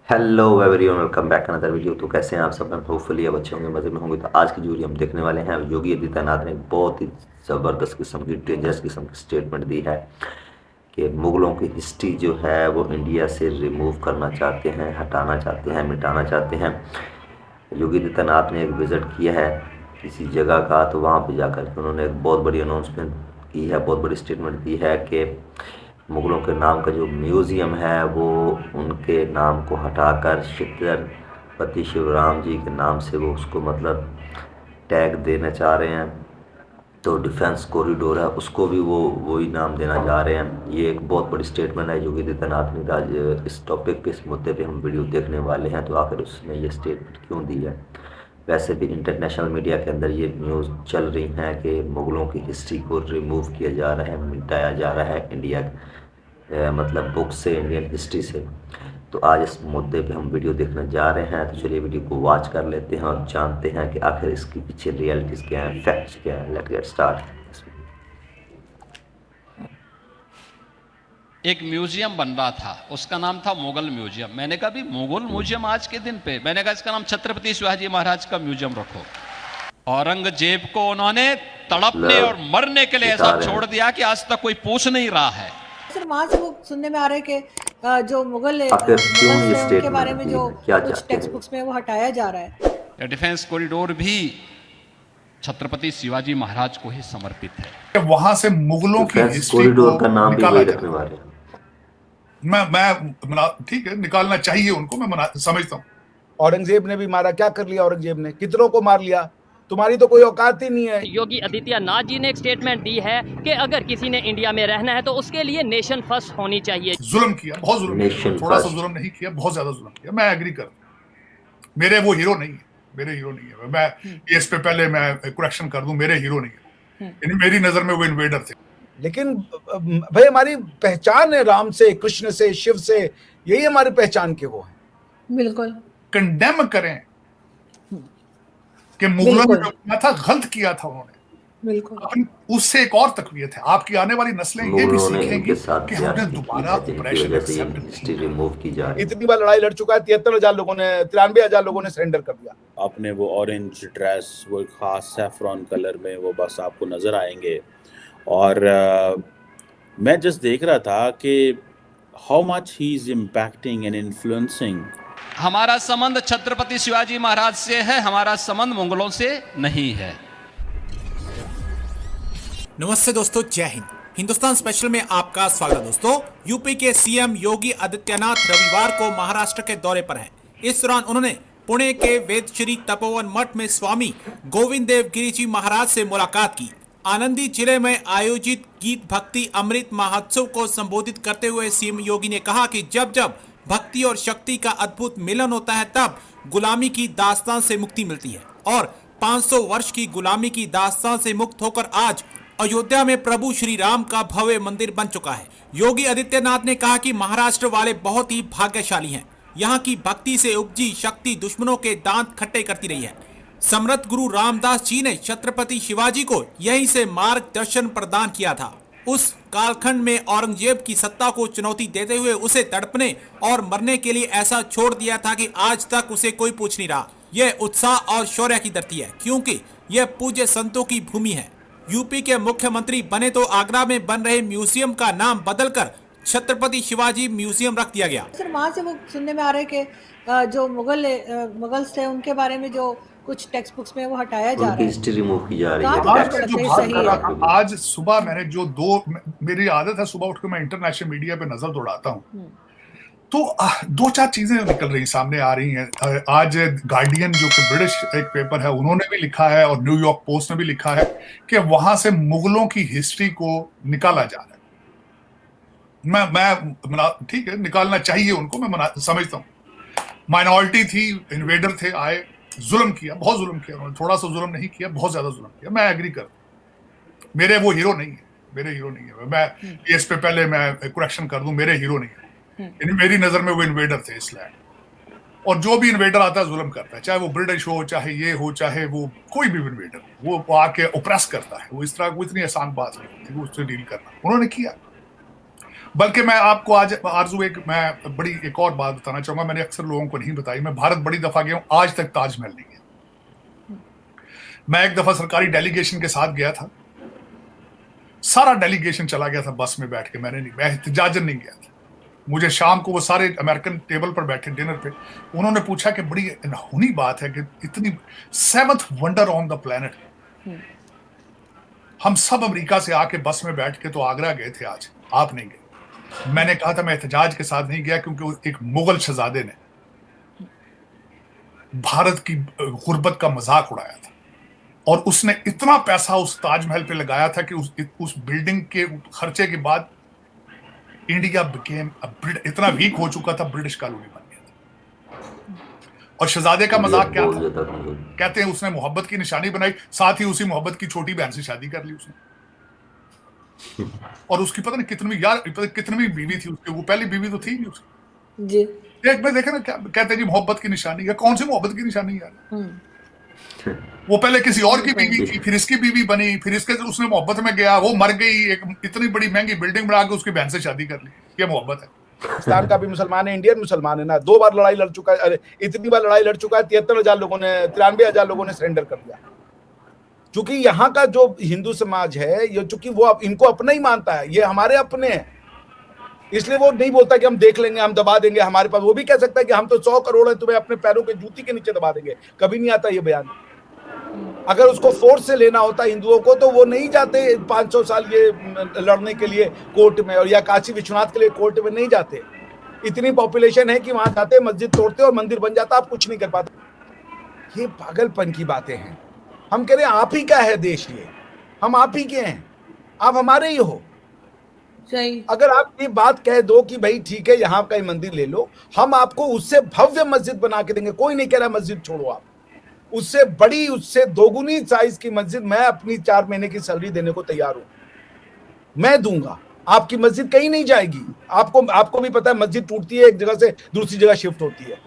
Hello everyone, welcome back another video. तो कैसे हैं आप सब? होपफुली अब अच्छे होंगे, मज़े में होंगे। तो आज की जो वीडियो हम देखने वाले हैं, योगी आदित्यनाथ ने एक बहुत ही ज़बरदस्त किस्म की, डेंजरस किस्म की स्टेटमेंट दी है कि मुग़लों की हिस्ट्री जो है वो इंडिया से रिमूव करना चाहते हैं, हटाना चाहते हैं, मिटाना चाहते हैं। योगी आदित्यनाथ ने एक विज़िट किया है किसी जगह का, तो वहाँ पे जाकर उन्होंने एक बहुत बड़ी अनाउंसमेंट की है, बहुत बड़ी स्टेटमेंट दी है कि मुग़लों के नाम का जो म्यूज़ियम है वो उनके नाम को हटाकर छत्रपति शिवराम जी के नाम से वो उसको मतलब टैग देना चाह रहे हैं। तो डिफेंस कॉरिडोर है उसको भी वो वही नाम देना जा रहे हैं। ये एक बहुत बड़ी स्टेटमेंट है योगी आदित्यनाथ ने। आज इस टॉपिक पे, इस मुद्दे पे हम वीडियो देखने वाले हैं। तो आखिर उसने ये स्टेटमेंट क्यों दी है? वैसे भी इंटरनेशनल मीडिया के अंदर ये न्यूज़ चल रही है कि मुग़लों की हिस्ट्री को रिमूव किया जा रहा है, मिटाया जा रहा है इंडिया मतलब बुक से, इंडियन हिस्ट्री से। तो आज इस मुद्दे पे हम वीडियो देखने जा रहे हैं। तो चलिए वीडियो को वॉच कर लेते हैं और जानते हैं कि आखिर इसके पीछे रियलिटीज़ क्या है, फैक्ट्स क्या है। Let's get start. एक म्यूजियम बन रहा था, उसका नाम था मुगल म्यूजियम। मैंने कहा भी मुगल म्यूजियम आज के दिन पे, मैंने कहा इसका नाम छत्रपति शिवाजी महाराज का म्यूजियम रखो। औरंगजेब को उन्होंने तड़पने और मतलब मरने के लिए दिखा ऐसा रहे छोड़ हैं दिया कि आज तक कोई पूछ नहीं रहा है। सर वहां से वो सुनने में आ रहा है कि जो आखिर क्यों मुगल्स ये थे उनके बारे स्टेटमेंट में दी जो है, क्या कुछ चाहते टेक्स्ट हैं? बुक्स में वो हटाया जा रहा है। डिफेंस कॉरिडोर भी छत्रपति शिवाजी महाराज को ही समर्पित है। वहां से मुगलों की डिफेंस हिस्ट्री को कॉरिडोर का नाम भी निकाला वही जा रखने रहा वाले हैं। मैं ठीक है, निकालना चाहिए उनको, समझता हूँ। औरंगजेब ने भी मारा, क्या कर लिया औरंगजेब ने? कितनों को मार लिया। तुम्हारी तो कोई औकात ही नहीं है। योगी आदित्यनाथ जी ने एक स्टेटमेंट दी है कि अगर किसी ने इंडिया में रहना है तो उसके लिए नेशन फर्स्ट होनी चाहिए। जुल्म किया, बहुत जुल्म किया, नेशन थोड़ा सा फर्स्ट। जुल्म नहीं किया, बहुत ज्यादा जुल्म किया। मैं एग्री करता हूँ। मेरे वो हीरो नहीं है, मेरे हीरो नहीं है। मैं ये इस पे पहले मैं करेक्शन कर दूं, मेरे हीरो नहीं है। मेरी नजर में वो इन्वेडर थे। लेकिन भाई हमारी पहचान है राम से, कृष्ण से, शिव से, यही हमारी पहचान के वो है। बिल्कुल कंडेम करें कि मुगलों ने बिल्कुल जो किया था गलत किया था उन्होंने, बिल्कुल लेकिन उससे एक और तकवीत है। आपकी आने वाली नस्लें ये भी मुगलों ने सीखेंगी इनके साथ कि हमने ज्यादती की दोबारा है, जिनकी ऑपरेशन वजह से ये एक्सेप्ट हिस्ट्री नहीं। रिमूव की जा रही है। इतनी बार लड़ाई लड़ चुका है, 73,000 लोगों ने, 93,000 लोगों ने सरेंडर कर दिया। आपने वो ऑरेंज ड्रेस, वो एक खास सैफरॉन कलर में, वो बस आपको नज़र आएंगे। और मैं जस्ट देख रहा था कि how much he is impacting and influencing. हमारा संबंध छत्रपति शिवाजी महाराज से है, हमारा संबंध मुगलों से नहीं है। नमस्ते दोस्तों, जय हिंद। हिंदुस्तान स्पेशल में आपका स्वागत है दोस्तों। यूपी के सीएम योगी आदित्यनाथ रविवार को महाराष्ट्र के दौरे पर हैं। इस दौरान उन्होंने पुणे के वेदश्री तपोवन मठ में स्वामी गोविंद देव गिरी जी महाराज से मुलाकात की। आनंदी जिले में आयोजित गीत भक्ति अमृत महोत्सव को संबोधित करते हुए सीएम योगी ने कहा कि जब जब भक्ति और शक्ति का अद्भुत मिलन होता है तब गुलामी की दास्तान से मुक्ति मिलती है। और 500 वर्ष की गुलामी की दास्तान से मुक्त होकर आज अयोध्या में प्रभु श्री राम का भव्य मंदिर बन चुका है। योगी आदित्यनाथ ने कहा कि महाराष्ट्र वाले बहुत ही भाग्यशाली हैं। यहाँ की भक्ति से उपजी शक्ति दुश्मनों के दांत खट्टे करती रही है। सम्राट गुरु रामदास जी ने छत्रपति शिवाजी को यहीं से मार्गदर्शन प्रदान किया था। उस कालखंड में औरंगजेब की सत्ता को चुनौती देते हुए उसे तड़पने और मरने के लिए ऐसा छोड़ दिया था कि आज तक उसे कोई पूछ नहीं रहा। यह उत्साह और शौर्य की धरती है, क्योंकि यह पूज्य संतों की भूमि है। यूपी के मुख्यमंत्री बने तो आगरा में बन रहे म्यूजियम का नाम बदलकर छत्रपति शिवाजी म्यूजियम रख दिया गया। सर वहां से वो सुनने में आ रहा है कि जो मुगल्स थे उनके बारे में जो कुछ टेक्स्ट बुक्स में वो हटाया जा उनकी रहा है। हिस्ट्री रिमूव की जा रही कहाँ है। तक आज आपको मैं लगता जो है बात सही कर रहा है? था, आज सुबह मैंने जो मेरी आदत है सुबह उठकर मैं इंटरनेशनल मीडिया पे नजर दौड़ाता हूँ, तो दो चार चीजें निकल रही, सामने आ रही हैं। आज गार्डियन जो कि ब्रिटिश एक पेपर है, उन्होंने भी लिखा है और न्यूयॉर्क पोस्ट ने भी लिखा है कि वहां से मुगलों की हिस्ट्री को निकाला जा रहा है। ठीक है, निकालना चाहिए उनको, मैं समझता हूँ। माइनॉरिटी थी, इन्वेडर थे, आए, जुल्म किया, बहुत जुल्म किया उन्होंने। थोड़ा सा जुल्म नहीं किया, बहुत ज्यादा जुल्म किया। मैं एग्री करता हूँ। मेरे वो हीरो नहीं है, मेरे हीरो नहीं है। मैं ये इस पे पहले मैं करेक्शन कर दूं, मेरे हीरो नहीं है। मेरी नजर में वो इन्वेडर थे इस लैंड। और जो भी इन्वेडर आता है जुल्म करता है, चाहे वो ब्रिटिश हो, चाहे ये हो, चाहे वो कोई भी इन्वेडर हो, वो आके ओप्रेस करता है। वो इस तरह, वो इतनी आसान बात नहीं थी वो उससे डील करना, उन्होंने किया। बल्कि मैं आपको आज आरजू मैं बड़ी एक और बात बताना चाहूंगा, मैंने अक्सर लोगों को नहीं बताई। मैं भारत बड़ी दफा गया हूं, आज तक ताजमहल नहीं गया। मैं एक दफा सरकारी डेलीगेशन के साथ गया था, सारा डेलीगेशन चला गया था बस में बैठ के, मैं एहतिजाजन नहीं गया था। मुझे शाम को वो सारे अमेरिकन टेबल पर बैठे डिनर पे, उन्होंने पूछा कि बड़ी अनहोनी बात है कि इतनी 7th wonder on the planet, हम सब अमेरिका से आके बस में बैठ के तो आगरा गए थे, आज आप नहीं गए। मैंने कहा था मैं एहतजाज के साथ नहीं गया क्योंकि एक मुगल शहजादे ने भारत की गुर्बत का मजाक उड़ाया था और उसने इतना पैसा उस ताजमहल पे लगाया था कि उस बिल्डिंग के खर्चे के बाद इंडिया बिकेम इतना वीक हो चुका था, ब्रिटिश कॉलोनी बन गया था। और शहजादे का मजाक क्या था, कहते हैं उसने मोहब्बत की निशानी बनाई, साथ ही उसी मोहब्बत की छोटी बहन से शादी कर ली उसने। और उसकी पता नहीं कितनी बीवी थी उसकी, वो पहली बीवी तो थी नहीं उसकी जी। एक में देखे ना, क्या कहते हैं जी मोहब्बत की निशानी है, कौन सी मोहब्बत की निशानी यार? वो पहले किसी और की बीवी थी, फिर इसकी बीवी बनी, फिर इसके उसने मोहब्बत में गया, वो मर गई, एक इतनी बड़ी महंगी बिल्डिंग बना के उसकी बहन से शादी कर ली, ये मोहब्बत है। पाकिस्तान का भी मुसलमान है, इंडियन मुसलमान है ना, 2 बार लड़ाई लड़ चुका है, अरे इतनी बार लड़ाई लड़ चुका है, 73,000 लोगों ने 93,000 लोगों ने सरेंडर कर दिया। चूंकि यहाँ का जो हिंदू समाज है, ये चूंकि वो इनको अपना ही मानता है, ये हमारे अपने हैं, इसलिए वो नहीं बोलता कि हम देख लेंगे, हम दबा देंगे हमारे पास। वो भी कह सकता है कि हम तो 100 करोड़ है, तुम्हें अपने पैरों के जूती के नीचे दबा देंगे, कभी नहीं आता ये बयान। अगर उसको फोर्स से लेना होता हिंदुओं को तो वो नहीं जाते 500 साल ये लड़ने के लिए कोर्ट में, और या काशी विश्वनाथ के लिए कोर्ट में नहीं जाते। इतनी पॉपुलेशन है कि वहां जाते, मस्जिद तोड़ते और मंदिर बन जाता, आप कुछ नहीं कर पाते। ये पागलपन की बातें हैं। हम कह रहे हैं आप ही का है देश, ये हम आप ही के हैं, आप हमारे ही हो। सही। अगर आप ये बात कह दो कि भाई ठीक है यहाँ का ही मंदिर ले लो, हम आपको उससे भव्य मस्जिद बना के देंगे, कोई नहीं कह रहा मस्जिद छोड़ो, आप उससे बड़ी, उससे दोगुनी साइज की मस्जिद मैं अपनी 4 महीने की सैलरी देने को तैयार हूं, मैं दूंगा। आपकी मस्जिद कहीं नहीं जाएगी। आपको भी पता है मस्जिद टूटती है, एक जगह से दूसरी जगह शिफ्ट होती है।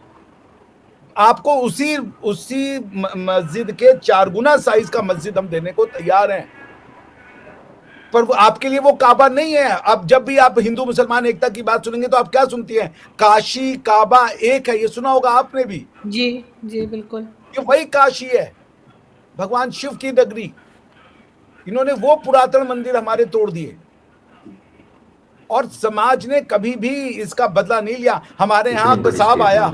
आपको उसी मस्जिद के 4 गुना साइज का मस्जिद हम देने को तैयार हैं, पर आपके लिए वो काबा नहीं है। अब जब भी आप हिंदू मुसलमान एकता की बात सुनेंगे तो आप क्या सुनती हैं? काशी काबा एक है, ये सुना होगा आपने भी। जी जी बिल्कुल, ये वही काशी है, भगवान शिव की नगरी। इन्होंने वो पुरातन मंदिर हमारे तोड़ दिए और समाज ने कभी भी इसका बदला नहीं लिया। हमारे यहाँ कसाब आया,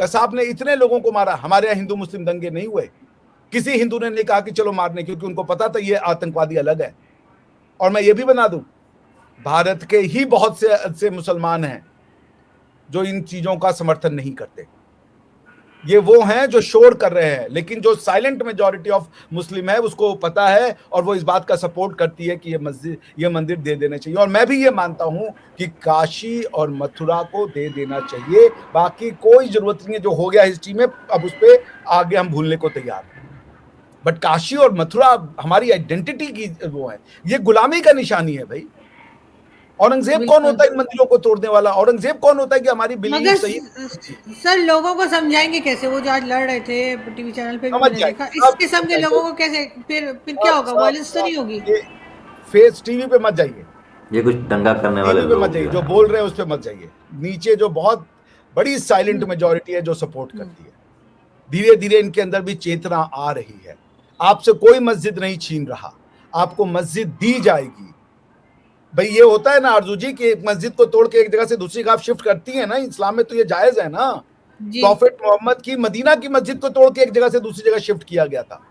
कसाब ने इतने लोगों को मारा, हमारे यहाँ हिंदू मुस्लिम दंगे नहीं हुए। किसी हिंदू ने नहीं कहा कि चलो मारने, क्योंकि उनको पता था ये आतंकवादी अलग है। और मैं ये भी बना दूं, भारत के ही बहुत से मुसलमान हैं जो इन चीजों का समर्थन नहीं करते। ये वो हैं जो शोर कर रहे हैं, लेकिन जो साइलेंट मेजॉरिटी ऑफ मुस्लिम है उसको पता है और वो इस बात का सपोर्ट करती है कि ये मंदिर दे देने चाहिए। और मैं भी ये मानता हूं कि काशी और मथुरा को दे देना चाहिए। बाकी कोई जरूरत नहीं है, जो हो गया हिस्ट्री में अब उस पर आगे हम भूलने को तैयार हैं। बट काशी और मथुरा हमारी आइडेंटिटी की वो है, ये गुलामी का निशानी है भाई। औरंगजेब कौन होता है इन मंदिरों को तोड़ने वाला? औरंगजेब कौन होता है कि हमारी बिलीफ सही? सर लोगों को समझाएंगे कैसे? वो जो आज लड़ रहे थे टीवी चैनल पे भी मैंने देखा, इस किस्म के लोगों को कैसे फिर क्या होगा? वायलेंस तो नहीं होगी? फेस टीवी पे मत जाइए, ये कुछ दंगा करने वाले लोग मत जाइए, जो बोल रहे हैं उस पे मत जाइए। नीचे जो बहुत बड़ी साइलेंट मेजॉरिटी है जो सपोर्ट करती है, धीरे धीरे इनके अंदर भी चेतना आ रही है। आपसे कोई मस्जिद नहीं छीन रहा, आपको मस्जिद दी जाएगी। भाई ये होता है ना आरजू जी कि एक मस्जिद को तोड़ के एक जगह से दूसरी जगह शिफ्ट करती है ना, इस्लाम में तो ये जायज है ना। प्रॉफिट मोहम्मद की मदीना की मस्जिद को तोड़ के एक जगह से दूसरी जगह शिफ्ट किया गया था।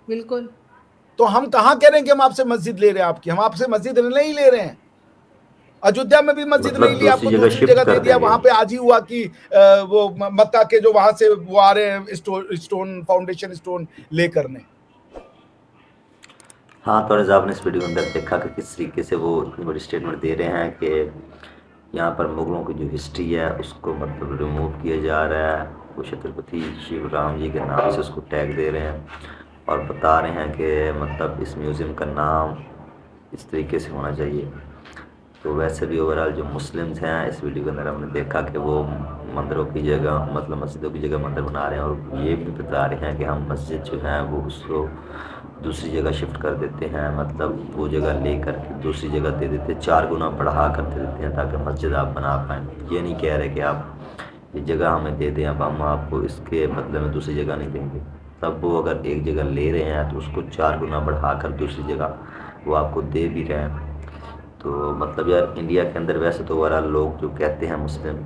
बिल्कुल। तो हम कहाँ कह रहे हैं कि हम आपसे मस्जिद ले रहे हैं? आपकी हम आपसे मस्जिद नहीं ले रहे हैं। अयोध्या में भी मस्जिद नहीं ली, आपको दूसरी जगह दे दिया। वहां पे आज ही हुआ कि वो मक्का के जो वहां से वो आ रहे हैं स्टोन फाउंडेशन स्टोन लेकर ने। हाँ, तो आपने इस वीडियो के अंदर देखा कि किस तरीके से वो इतनी बड़ी स्टेटमेंट दे रहे हैं कि यहाँ पर मुगलों की जो हिस्ट्री है उसको मतलब रिमूव किया जा रहा है। वो छत्रपति शिवराम जी के नाम से उसको टैग दे रहे हैं और बता रहे हैं कि मतलब इस म्यूज़ियम का नाम इस तरीके से होना चाहिए। तो वैसे भी ओवरऑल जो मुस्लिम्स हैं, इस वीडियो के अंदर हमने देखा कि वो मंदिरों की जगह मतलब मस्जिदों की जगह मंदिर बना रहे हैं और ये भी बता रहे हैं कि हम मस्जिद जो है वो उसको दूसरी जगह शिफ्ट कर देते हैं, मतलब वो जगह ले करके दूसरी जगह दे देते हैं, 4 गुना बढ़ा कर दे देते हैं ताकि मस्जिद आप बना पाएँ। ये नहीं कह रहे कि आप ये जगह हमें दे दें, अब हम आपको इसके बदले में दूसरी जगह नहीं देंगे। तब वो अगर एक जगह ले रहे हैं तो उसको 4 गुना बढ़ा कर दूसरी जगह वो आपको दे भी रहे हैं। तो मतलब यार इंडिया के अंदर वैसे तो ओवरऑल लोग जो कहते हैं मुस्लिम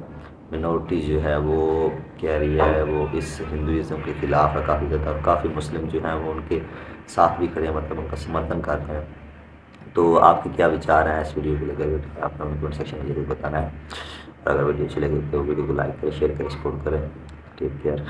मिनॉरिटी जो है वो कह रही है वो इस हिंदुज़म के ख़िलाफ़ है काफ़ी ज़्यादा, और काफ़ी मुस्लिम जो हैं वो उनके साथ भी खड़े हैं, मतलब उनका समर्थन कर रहे हैं। तो आपके क्या विचार हैं इस वीडियो को लेकर, आपने हमें कमेंट सेक्शन में ज़रूर बताना है। और अगर वीडियो अच्छी लगे तो वीडियो को लाइक करें, शेयर करें, सपोर्ट करें। Take care.